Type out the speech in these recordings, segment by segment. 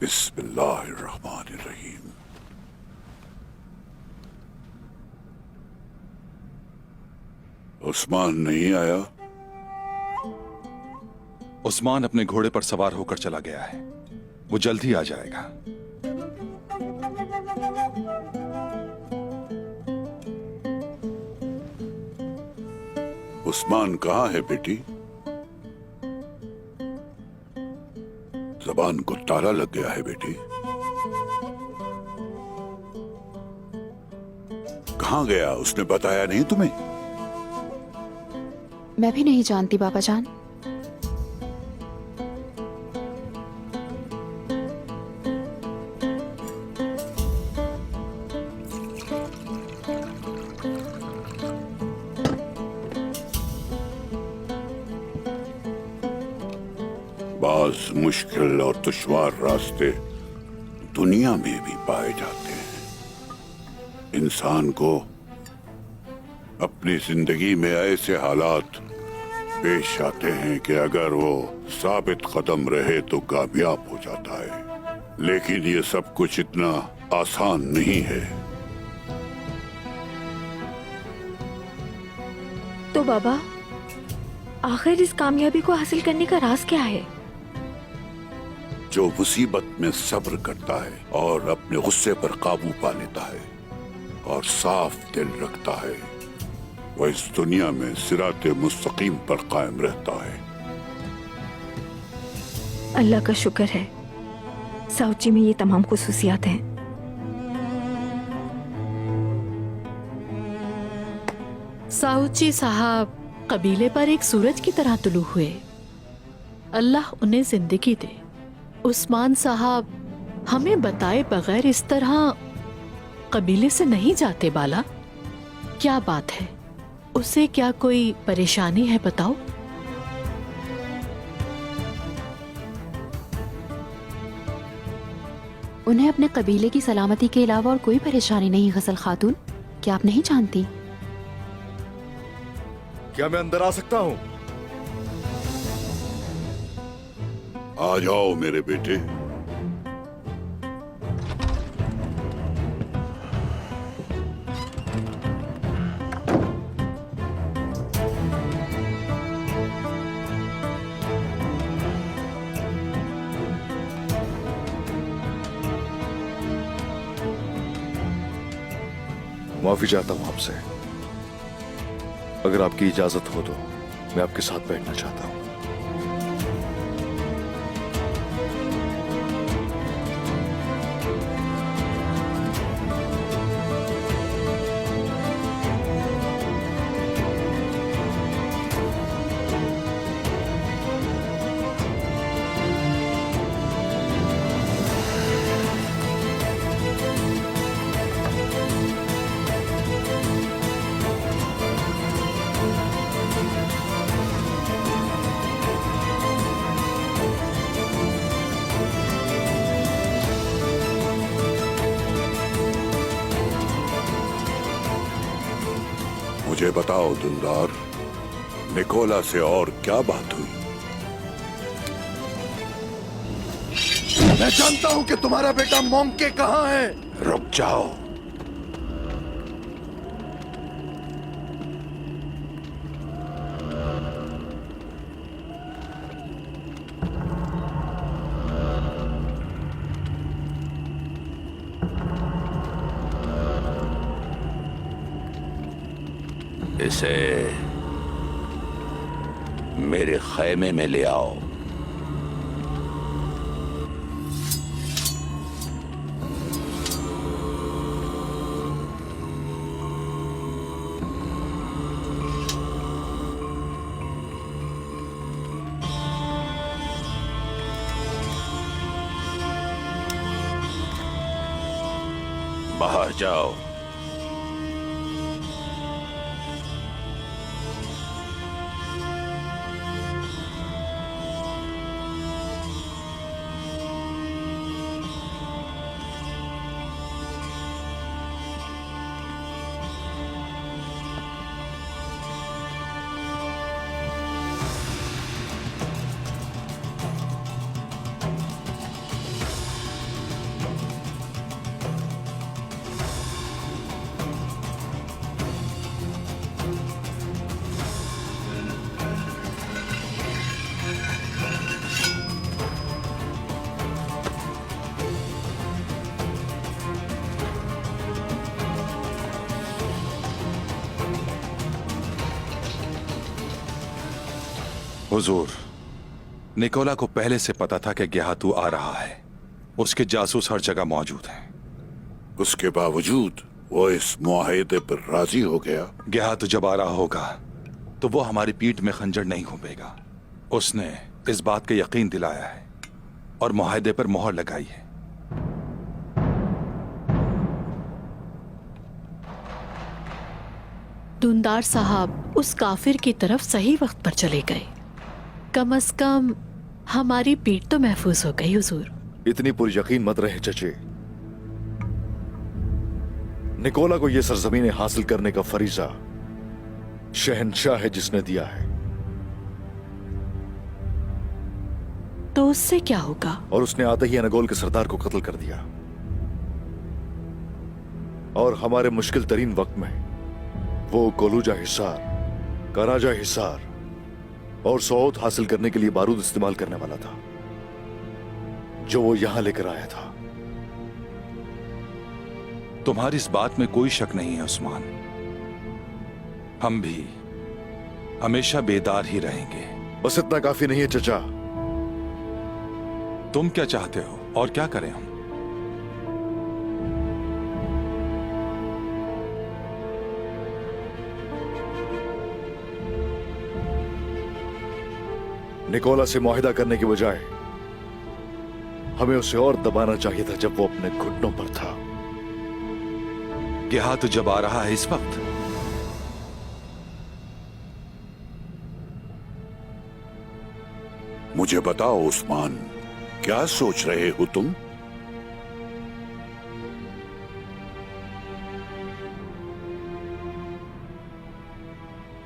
बिस्मिल्लाहिर्रहमानिर्रहीम। उस्मान नहीं आया? उस्मान अपने घोड़े पर सवार होकर चला गया है। वो जल्द ही आ जाएगा। उस्मान कहाँ है बेटी? जबान को ताला लग गया है बेटी। कहाँ गया? उसने बताया नहीं तुम्हें? मैं भी नहीं जानती बाबा जान। बाज मुश्किल और दुश्वार रास्ते दुनिया में भी पाए जाते हैं। इंसान को अपनी जिंदगी में ऐसे हालात पेश आते हैं कि अगर वो साबित कदम रहे तो कामयाब हो जाता है, लेकिन ये सब कुछ इतना आसान नहीं है। तो बाबा, आखिर इस कामयाबी को हासिल करने का राज क्या है? जो मुसीबत में सब्र करता है और अपने गुस्से पर काबू पा लेता है और साफ दिल रखता है, वह इस दुनिया में सिराते मुस्तकीम पर कायम रहता है। अल्लाह का शुक्र है, साउची में ये तमाम खुसूसियात हैं। साउची साहब कबीले पर एक सूरज की तरह तुलू हुए। अल्लाह उन्हें जिंदगी दे। उस्मान साहब हमें बताए बगैर इस तरह कबीले से नहीं जाते बाला। क्या बात है? उसे क्या कोई परेशानी है? बताओ। उन्हें अपने कबीले की सलामती के अलावा और कोई परेशानी नहीं गजल खातून। क्या आप नहीं जानती? क्या मैं अंदर आ सकता हूँ? आ जाओ मेरे बेटे। माफी चाहता हूँ आपसे। अगर आपकी इजाजत हो तो मैं आपके साथ बैठना चाहता हूँ। मुझे बताओ दिलदार, निकोला से और क्या बात हुई? मैं जानता हूँ कि तुम्हारा बेटा मोंके कहाँ है। रुक जाओ। इसे मेरे खैमे में ले आओ। बाहर जाओ। हुजूर, निकोला को पहले से पता था कि गेहातू आ रहा है। उसके जासूस हर जगह मौजूद हैं। उसके बावजूद वो इस मुआहदे पर राजी हो गया। गेहातू जब आ रहा होगा तो वो हमारी पीठ में खंजर नहीं घूमेगा। उसने इस बात का यकीन दिलाया है और मुआहदे पर मोहर लगाई है। दूनदार साहब उस काफिर की तरफ सही वक्त पर चले गए। कम से कम हमारी पीठ तो महफूज हो गई हुजूर। इतनी पुरयकीन मत रहे चचे। निकोला को यह सरजमीनें हासिल करने का फरीजा शहंशाह है जिसने दिया है, तो उससे क्या होगा? और उसने आते ही अनगोल के सरदार को कत्ल कर दिया। और हमारे मुश्किल तरीन वक्त में वो कोलूजा हिसार, कराजा हिसार और सौद हासिल करने के लिए बारूद इस्तेमाल करने वाला था, जो वो यहां लेकर आया था। तुम्हारी इस बात में कोई शक नहीं है उस्मान। हम भी हमेशा बेदार ही रहेंगे। बस इतना काफी नहीं है चचा। तुम क्या चाहते हो और क्या करें हम? निकोला से मुआहिदा करने के बजाय हमें उसे और दबाना चाहिए था जब वो अपने घुटनों पर था। गेहातू जब आ रहा है इस वक्त, मुझे बताओ उस्मान, क्या सोच रहे हो तुम?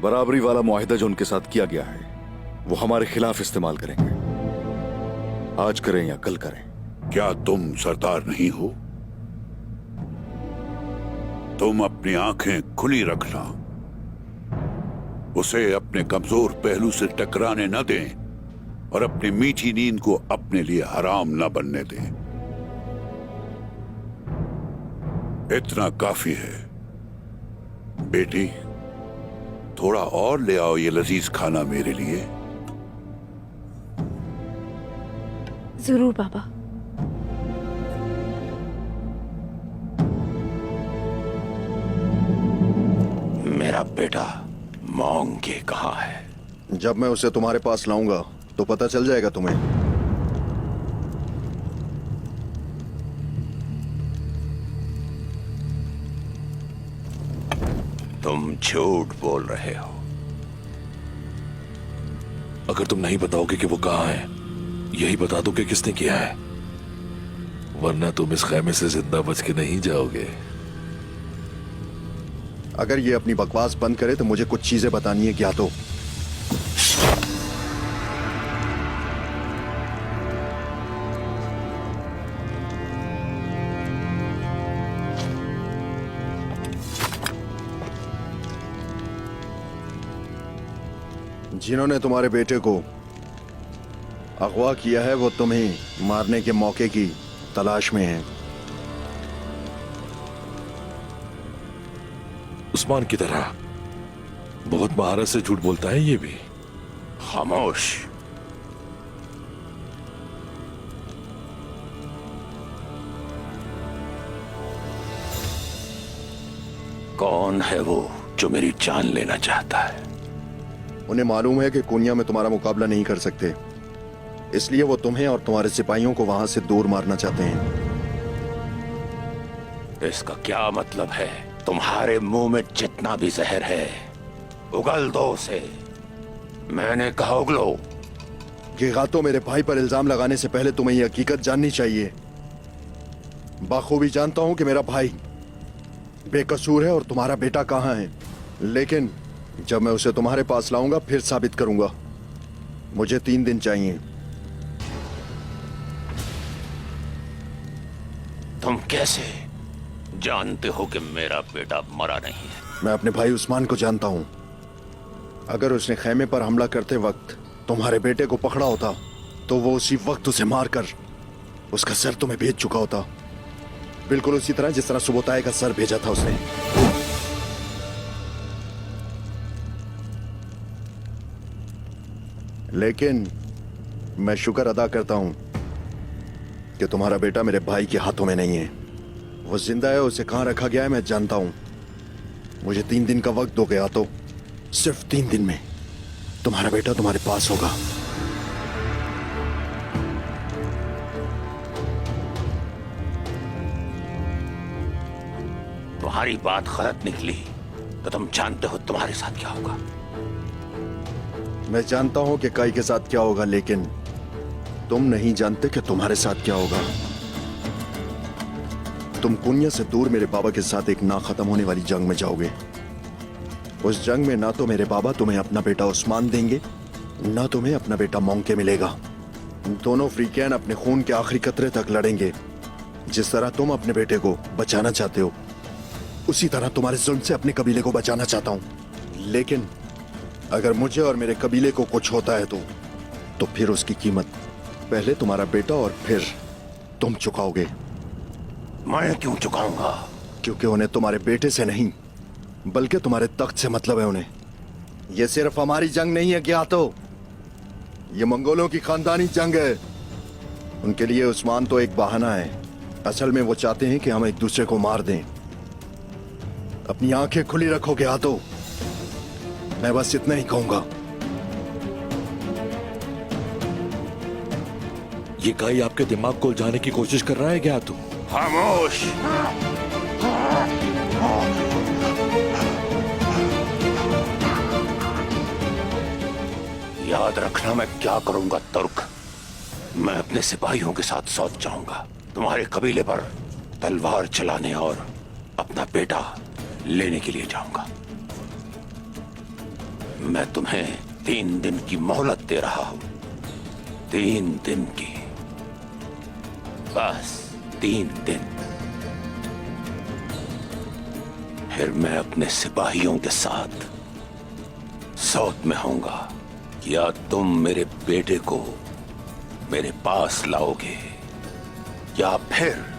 बराबरी वाला मुआहिदा जो उनके साथ किया गया है वो हमारे खिलाफ इस्तेमाल करेंगे। आज करें या कल करें। क्या तुम सरदार नहीं हो? तुम अपनी आंखें खुली रखना, उसे अपने कमजोर पहलू से टकराने न दें और अपनी मीठी नींद को अपने लिए हराम न बनने दें। इतना काफी है। बेटी, थोड़ा और ले आओ ये लजीज खाना मेरे लिए। जरूर बाबा। मेरा बेटा मोंगे कहाँ है? जब मैं उसे तुम्हारे पास लाऊंगा तो पता चल जाएगा तुम्हें। तुम झूठ बोल रहे हो। अगर तुम नहीं बताओगे कि वो कहाँ है, यही बता दो कि किसने किया है, वरना तुम इस खैमे से जिंदा बच के नहीं जाओगे। अगर ये अपनी बकवास बंद करे तो मुझे कुछ चीजें बतानी है क्या तो। जिन्होंने तुम्हारे बेटे को अगवा किया है वो तुम्हें मारने के मौके की तलाश में है। उस्मान की तरह बहुत महारत से झूठ बोलता है ये भी। खामोश। कौन है वो जो मेरी जान लेना चाहता है? उन्हें मालूम है कि कुनिया में तुम्हारा मुकाबला नहीं कर सकते, इसलिए वो तुम्हें और तुम्हारे सिपाहियों को वहां से दूर मारना चाहते हैं। इसका क्या मतलब है? तुम्हारे मुंह में जितना भी जहर है उगल दो उसे। मैंने कहा उगलो। गेहातो मेरे भाई पर इल्जाम लगाने से पहले तुम्हें यह हकीकत जाननी चाहिए। बाखूबी जानता हूं कि मेरा भाई बेकसूर है और तुम्हारा बेटा कहां है, लेकिन जब मैं उसे तुम्हारे पास लाऊंगा फिर साबित करूंगा। मुझे 3 दिन चाहिए। तुम कैसे जानते हो कि मेरा बेटा मरा नहीं है? मैं अपने भाई उस्मान को जानता हूं। अगर उसने खैमे पर हमला करते वक्त तुम्हारे बेटे को पकड़ा होता तो वो उसी वक्त उसे मारकर उसका सर तुम्हें भेज चुका होता, बिल्कुल उसी तरह जिस तरह सुबोताए का सर भेजा था उसने। लेकिन मैं शुक्र अदा करता हूं कि तुम्हारा बेटा मेरे भाई के हाथों में नहीं है। वो जिंदा है, उसे कहां रखा गया है मैं जानता हूं। मुझे 3 दिन का वक्त दोगे तो सिर्फ 3 दिन में तुम्हारा बेटा तुम्हारे पास होगा। तुम्हारी बात गलत निकली तो तुम जानते हो तुम्हारे साथ क्या होगा। मैं जानता हूं कि काई के साथ क्या होगा, लेकिन तुम नहीं जानते कि तुम्हारे साथ क्या होगा। तुम कुनिया से दूर मेरे बाबा के साथ एक ना खत्म होने वाली जंग में जाओगे। उस जंग में ना तो मेरे बाबा तुम्हें अपना बेटा उस्मान देंगे, ना तुम्हें अपना बेटा मौंके मिलेगा। दोनों अफ्रीकन अपने खून के आखिरी कतरे तक लड़ेंगे। जिस तरह तुम अपने बेटे को बचाना चाहते हो, उसी तरह तुम्हारे जुल्म से अपने कबीले को बचाना चाहता हूं। लेकिन अगर मुझे और मेरे कबीले को कुछ होता है तो फिर उसकी कीमत पहले तुम्हारा बेटा और फिर तुम चुकाओगे। मैं क्यों चुकाऊंगा? क्योंकि उन्हें तुम्हारे बेटे से नहीं बल्कि तुम्हारे तख्त से मतलब है उन्हें। यह सिर्फ हमारी जंग नहीं है क्या? तो ये मंगोलों की खानदानी जंग है। उनके लिए उस्मान तो एक बहाना है। असल में वो चाहते हैं कि हम एक दूसरे को मार दें। अपनी आंखें खुली रखोगे हाथों। मैं बस इतना ही कहूंगा। ये काई आपके दिमाग को उलझाने की कोशिश कर रहा है क्या तू? खामोश। याद रखना मैं क्या करूंगा तुर्क। मैं अपने सिपाहियों के साथ सौंप जाऊंगा। तुम्हारे कबीले पर तलवार चलाने और अपना बेटा लेने के लिए जाऊंगा। मैं तुम्हें 3 दिन की मोहलत दे रहा हूं। 3 दिन की, बस 3 दिन। फिर मैं अपने सिपाहियों के साथ सौत में होऊंगा। या तुम मेरे बेटे को मेरे पास लाओगे या फिर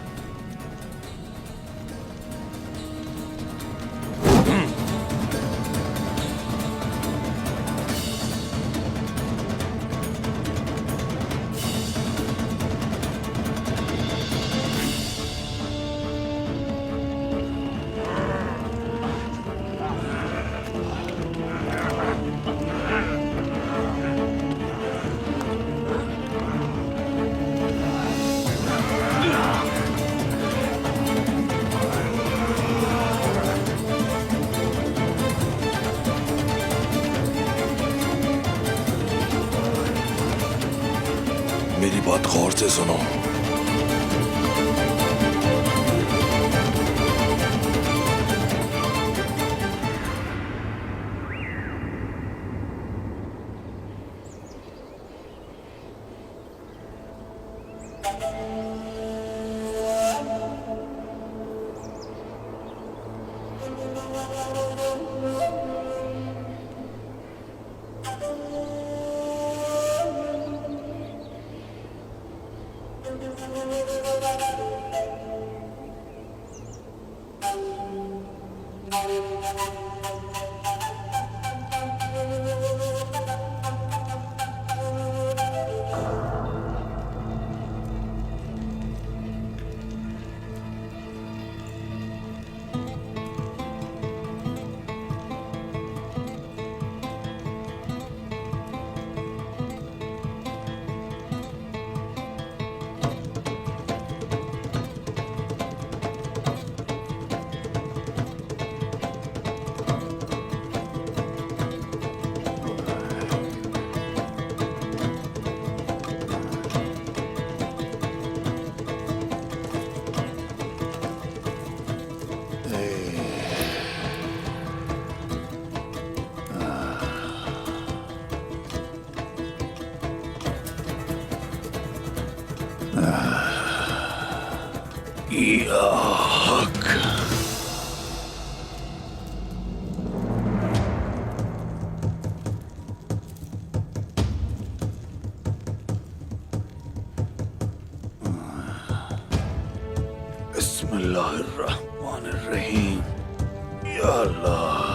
मेरी बात गौर से सुनो। बिस्मिल्लाहिर्रहमानिर्रहीम। या अल्लाह।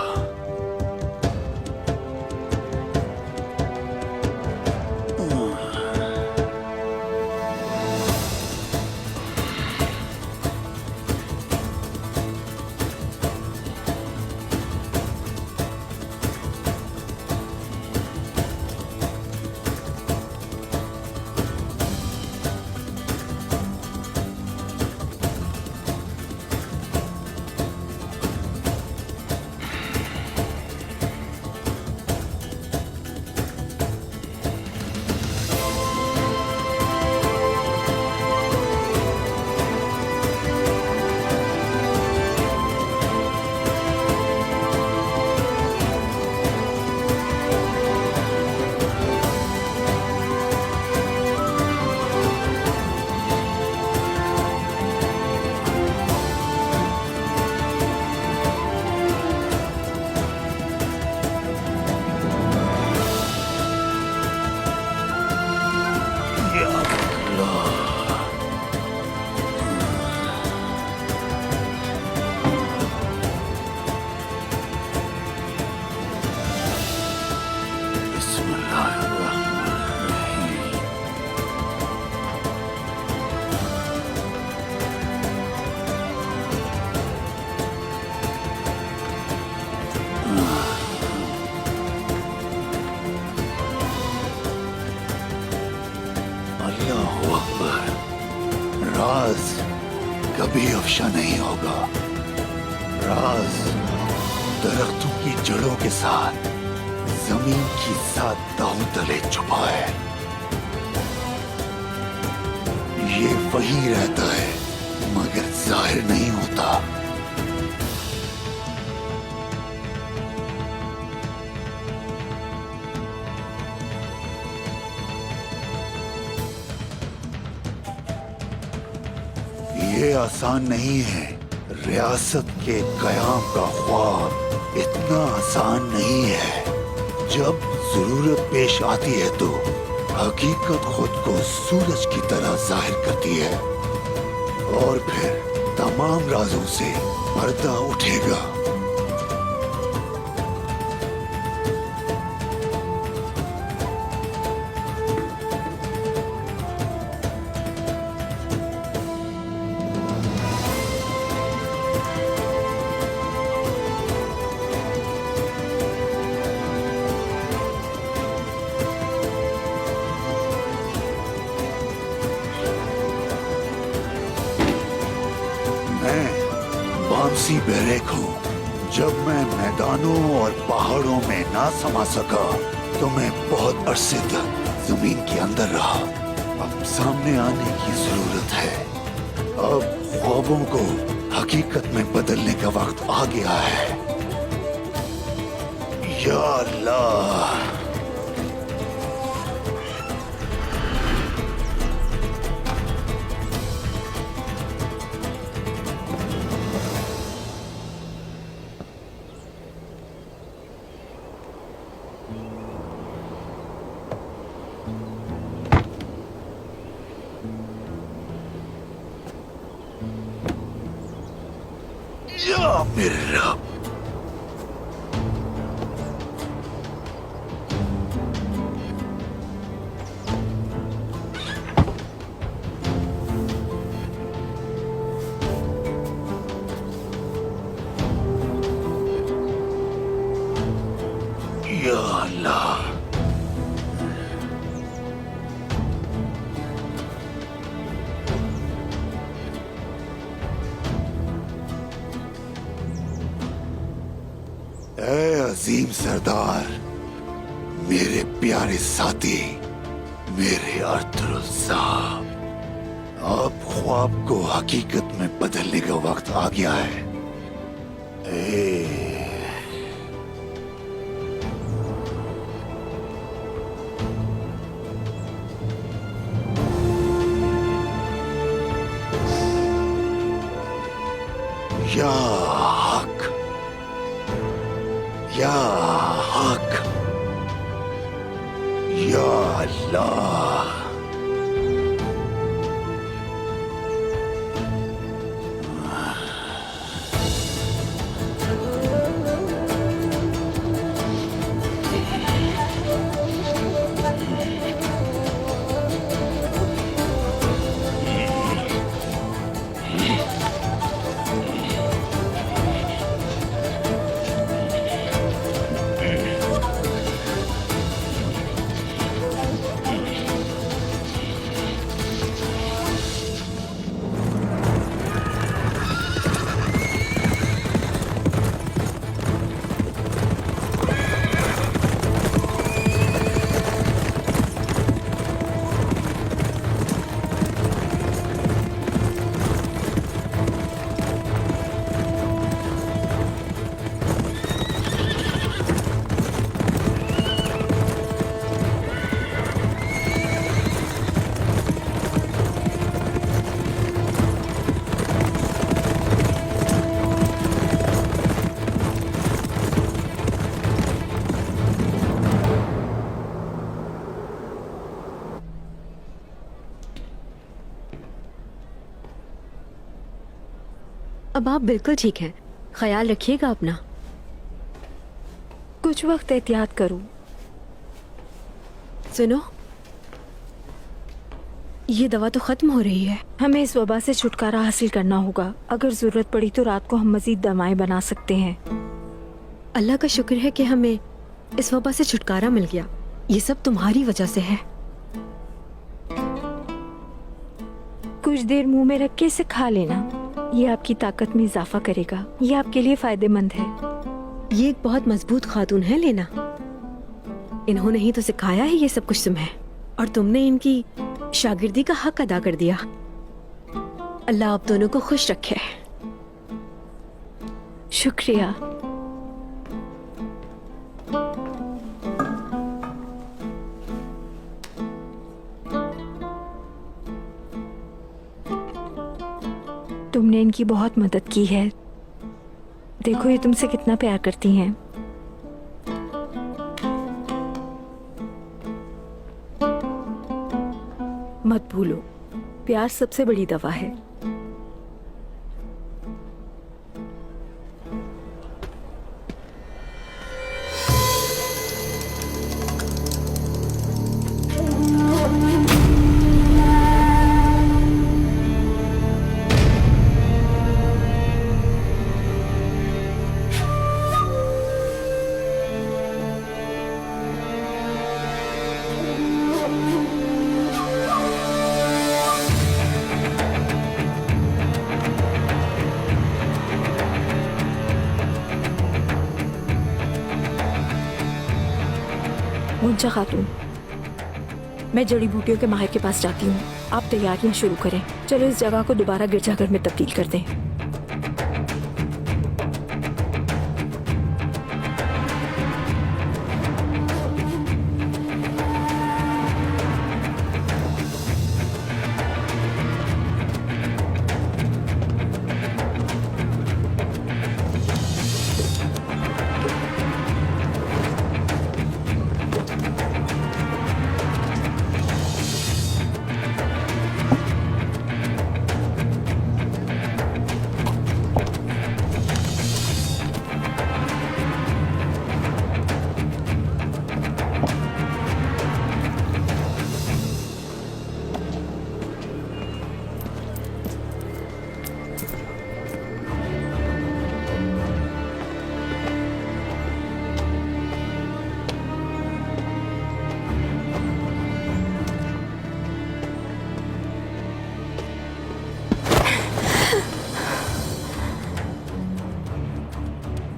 राज कभी अफशा नहीं होगा। राज दरख्तों की जड़ों के साथ जमीन की सात दांव तले छुपा है। ये वही रहता है मगर जाहिर नहीं होता। ये आसान नहीं है। रियासत के कयाम का ख्वाब इतना आसान नहीं है। जब जरूरत पेश आती है तो हकीकत खुद को सूरज की तरह जाहिर करती है और फिर तमाम राजों से पर्दा उठेगा। बामसी बहरेक हूँ। जब मैं मैदानों और पहाड़ों में ना समा सका तो मैं बहुत अरसे तक जमीन के अंदर रहा। अब सामने आने की जरूरत है। अब ख्वाबों को हकीकत में बदलने का वक्त आ गया है। या अल्लाह, या मेरे रब। या अल्लाह, ऐ अजीम सरदार, मेरे प्यारे साथी, मेरे अर्तुगरुल साहब, अब ख्वाब को हकीकत में बदलने का वक्त आ गया है। या हक, या हक, या अल्लाह। अब आप बिल्कुल ठीक हैं। ख्याल रखिएगा अपना। कुछ वक्त एहतियात करो। सुनो, ये दवा तो खत्म हो रही है। हमें इस वबा से छुटकारा हासिल करना होगा। अगर जरूरत पड़ी तो रात को हम मजीद दवाएं बना सकते हैं। अल्लाह का शुक्र है कि हमें इस वबा से छुटकारा मिल गया। ये सब तुम्हारी वजह से है। कुछ कुछ देर मुंह में रख के इसे खा लेना। ये आपकी ताकत में इजाफा करेगा। ये आपके लिए फायदेमंद है। ये एक बहुत मजबूत खातून है लेना। इन्होंने ही तो सिखाया है ये सब कुछ तुम्हें, और तुमने इनकी शागिर्दी का हक अदा कर दिया। अल्लाह आप दोनों को खुश रखे। शुक्रिया। तुमने इनकी बहुत मदद की है। देखो ये तुमसे कितना प्यार करती हैं। मत भूलो, प्यार सबसे बड़ी दवा है। मुंजा खातून, मैं जड़ी बूटियों के माहिर के पास जाती हूँ। आप तैयारियां शुरू करें। चलो इस जगह को दोबारा गिरजाघर में तब्दील कर दें।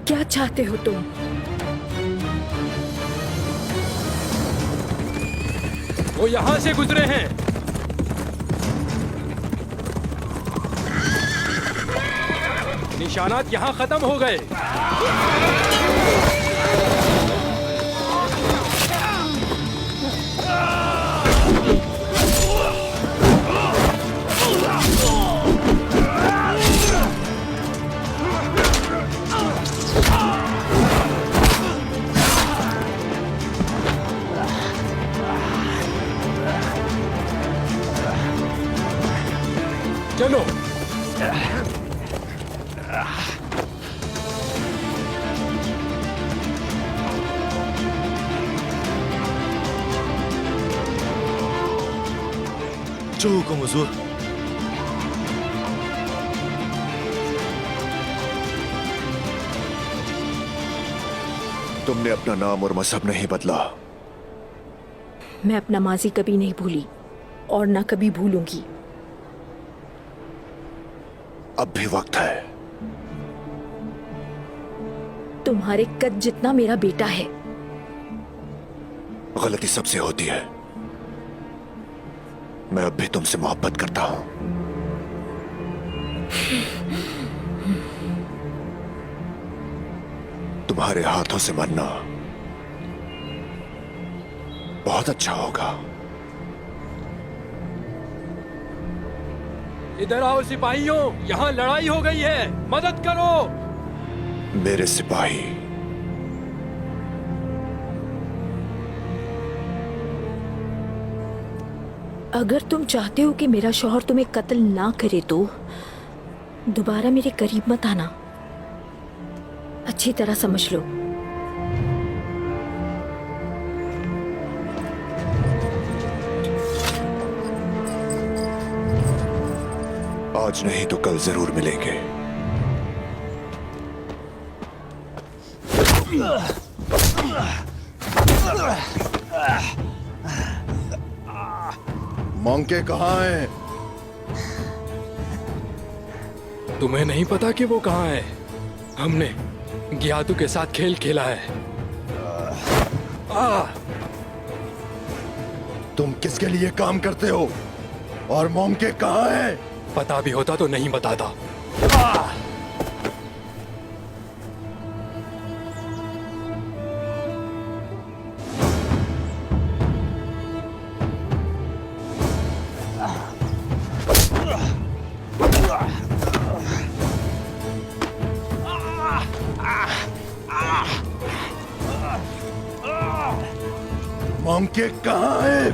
क्या चाहते हो तुम? वो यहां से गुजरे हैं। निशानात यहां खत्म हो गए। चलो। जो हुकुम हुजूर। तुमने अपना नाम और मजहब नहीं बदला। मैं अपना माजी कभी नहीं भूली और ना कभी भूलूंगी। अब भी वक्त है। तुम्हारे कद जितना मेरा बेटा है। गलती सबसे होती है। मैं अब भी तुमसे मोहब्बत करता हूं। तुम्हारे हाथों से मरना बहुत अच्छा होगा। इधर आओ सिपाहियों, यहाँ लड़ाई हो गई है, मदद करो। मेरे सिपाही अगर तुम चाहते हो कि मेरा शौहर तुम्हें कत्ल ना करे तो दोबारा मेरे करीब मत आना। अच्छी तरह समझ लो। आज नहीं तो कल जरूर मिलेंगे। मंके कहाँ हैं? तुम्हें नहीं पता कि वो कहाँ है? हमने गियातू के साथ खेल खेला है। तुम किसके लिए काम करते हो और मोमके कहाँ है? पता भी होता तो नहीं बताता। मोमके कहाँ है?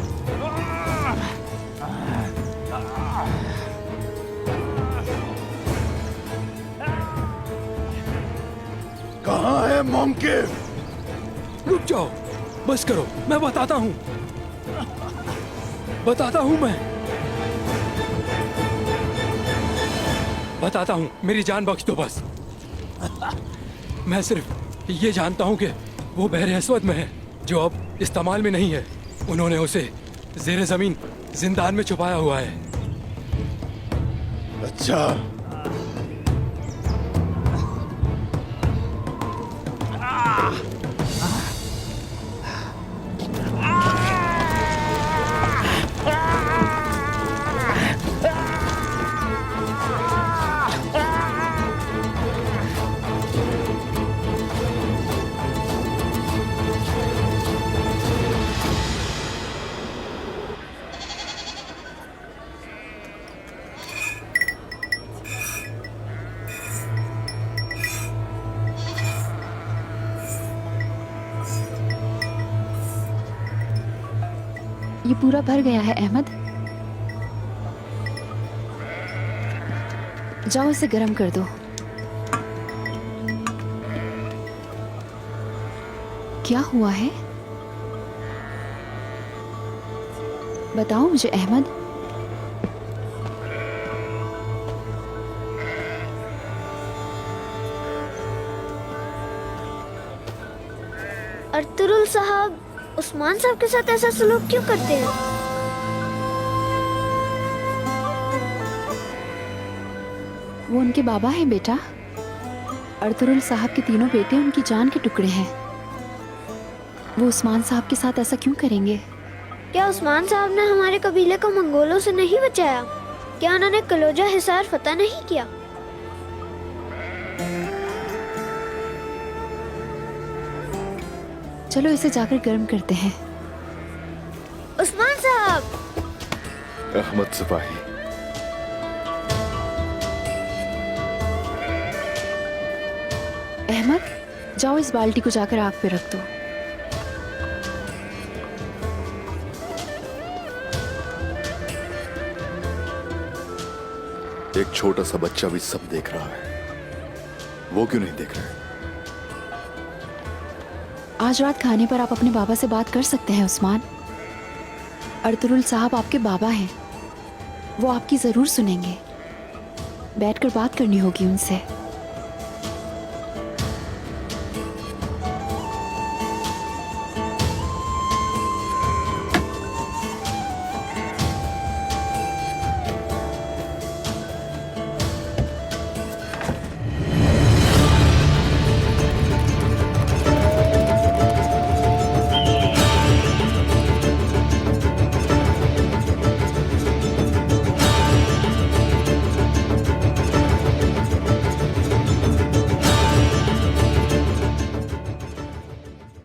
कहाँ है मोमके? रुक जाओ, बस करो, मैं बताता हूँ। बताता हूँ बताता हूँ, मेरी जान बख्श दो बस। मैं सिर्फ ये जानता हूँ कि वो बहरे अस्वद में है, जो अब इस्तेमाल में नहीं है। उन्होंने उसे ज़ेरे ज़मीन जिंदान में छुपाया हुआ है। अच्छा, ये पूरा भर गया है अहमद। जाओ इसे गर्म कर दो। क्या हुआ है? बताओ मुझे अहमद। अर्तुरुल साहब उस्मान साहब के साथ ऐसा सलूक क्यों करते हैं? वो उनके बाबा हैं बेटा। अर्तुरुल साहब के तीनों बेटे उनकी जान के टुकड़े हैं। वो उस्मान साहब के साथ ऐसा क्यों करेंगे? क्या उस्मान साहब ने हमारे कबीले को मंगोलों से नहीं बचाया? क्या उन्होंने कलोजा हिसार फतह नहीं किया? चलो इसे जाकर गर्म करते हैं। उस्मान साहब! अहमद सिपाही, अहमद, जाओ इस बाल्टी को जाकर आग पे रख दो। एक छोटा सा बच्चा भी सब देख रहा है, वो क्यों नहीं देख रहा है? आज रात खाने पर आप अपने बाबा से बात कर सकते हैं उस्मान। अर्तुरुल साहब आपके बाबा हैं, वो आपकी जरूर सुनेंगे। बैठकर बात करनी होगी उनसे।